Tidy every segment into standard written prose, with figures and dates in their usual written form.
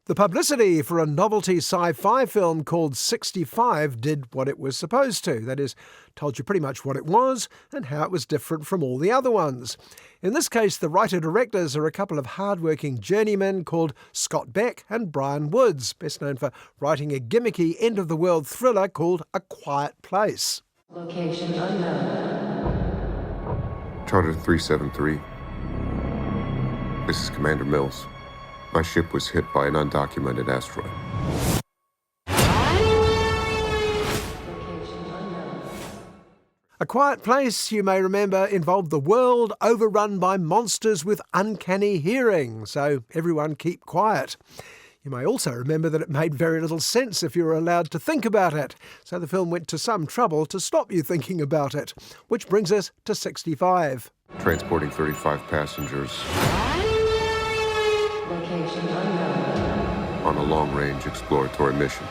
The publicity for a novelty sci-fi film called 65 did what it was supposed to. That is, told you pretty much what it was and how it was different from all the other ones. In this case, the writer-directors are a couple of hard-working journeymen called Scott Beck and Brian Woods, best known for writing a gimmicky end-of-the-world thriller called A Quiet Place. Location unknown. Charter 373. This is Commander Mills. My ship was hit by an undocumented asteroid. A Quiet Place, you may remember, involved the world overrun by monsters with uncanny hearing, so everyone keep quiet. You may also remember that it made very little sense if you were allowed to think about it, so the film went to some trouble to stop you thinking about it. Which brings us to 65. Transporting 35 passengers Location unknown. on a long-range exploratory mission.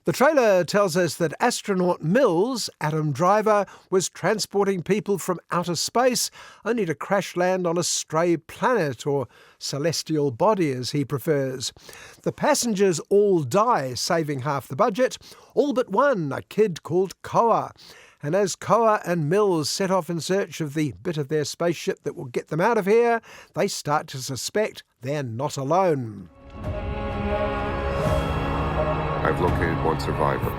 The trailer tells us that astronaut Mills, Adam Driver, was transporting people from outer space only to crash land on a stray planet, or celestial body as he prefers. The passengers all die, saving half the budget, all but one, a kid called Koa. And as Koa and Mills set off in search of the bit of their spaceship that will get them out of here, they start to suspect they're not alone. I've located one survivor.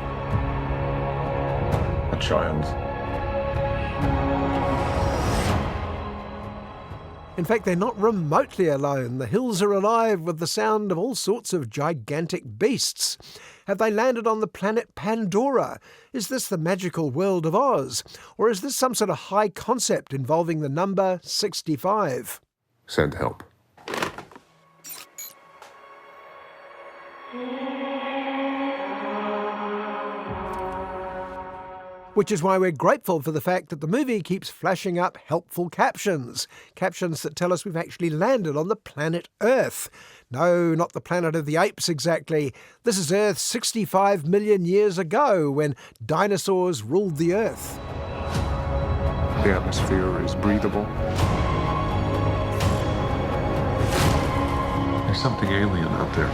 A child. In fact, they're not remotely alone. The hills are alive with the sound of all sorts of gigantic beasts. Have they landed on the planet Pandora? Is this the magical world of Oz? Or is this some sort of high concept involving the number 65? Send help. Which is why we're grateful for the fact that the movie keeps flashing up helpful captions. Captions that tell us we've actually landed on the planet Earth. No, not the planet of the apes exactly. This is Earth 65 million years ago, when dinosaurs ruled the Earth. The atmosphere is breathable. There's something alien out there.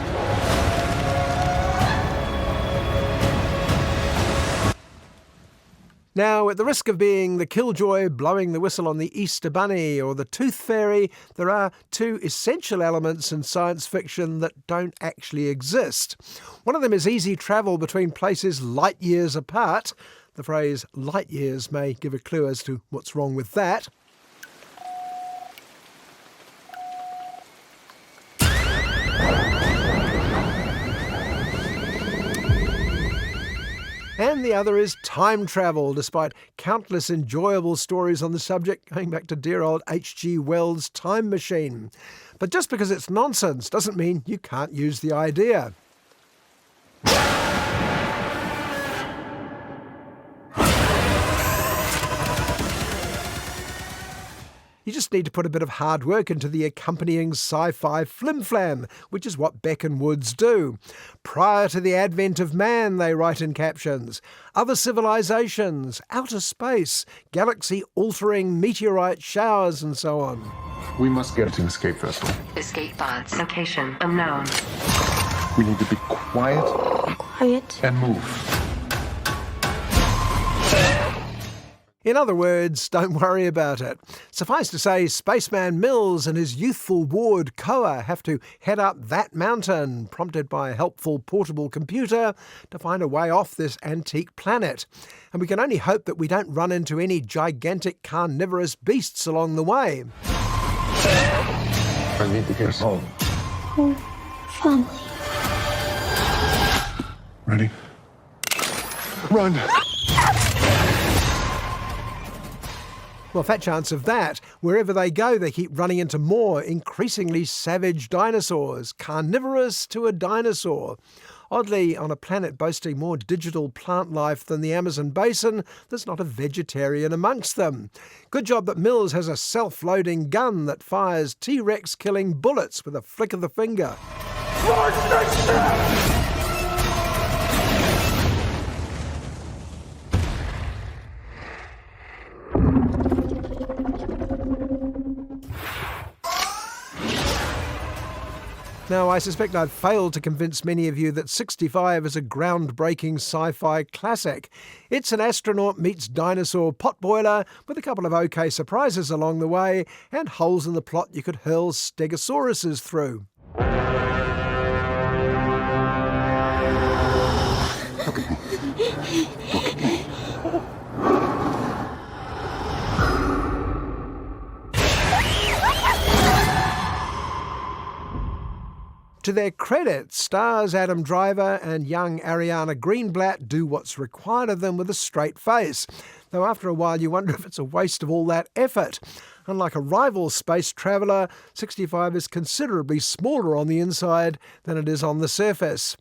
Now, at the risk of being the killjoy blowing the whistle on the Easter Bunny or the Tooth Fairy, there are two essential elements in science fiction that don't actually exist. One of them is easy travel between places light years apart. The phrase light years may give a clue as to what's wrong with that. And the other is time travel, despite countless enjoyable stories on the subject going back to dear old H.G. Wells' Time Machine. But just because it's nonsense doesn't mean you can't use the idea. You just need to put a bit of hard work into the accompanying sci-fi flim-flam, which is what Beck and Woods do. Prior to the advent of man, they write in captions, other civilizations, outer space, galaxy-altering meteorite showers, and so on. We must get to escape vessel. Escape pods. Location unknown. We need to be quiet and move. In other words, don't worry about it. Suffice to say, Spaceman Mills and his youthful ward Koa have to head up that mountain, prompted by a helpful portable computer, to find a way off this antique planet. And we can only hope that we don't run into any gigantic carnivorous beasts along the way. I need to get home. Family. Ready? Run! Well, fat chance of that. Wherever they go, they keep running into more increasingly savage dinosaurs, carnivorous to a dinosaur. Oddly, on a planet boasting more digital plant life than the Amazon basin, there's not a vegetarian amongst them. Good job that Mills has a self-loading gun that fires T-Rex killing bullets with a flick of the finger. Now, I suspect I've failed to convince many of you that 65 is a groundbreaking sci-fi classic. It's an astronaut meets dinosaur potboiler with a couple of OK surprises along the way and holes in the plot you could hurl stegosauruses through. To their credit, stars Adam Driver and young Ariana Greenblatt do what's required of them with a straight face, though after a while you wonder if it's a waste of all that effort. Unlike a rival space traveller, 65 is considerably smaller on the inside than it is on the surface.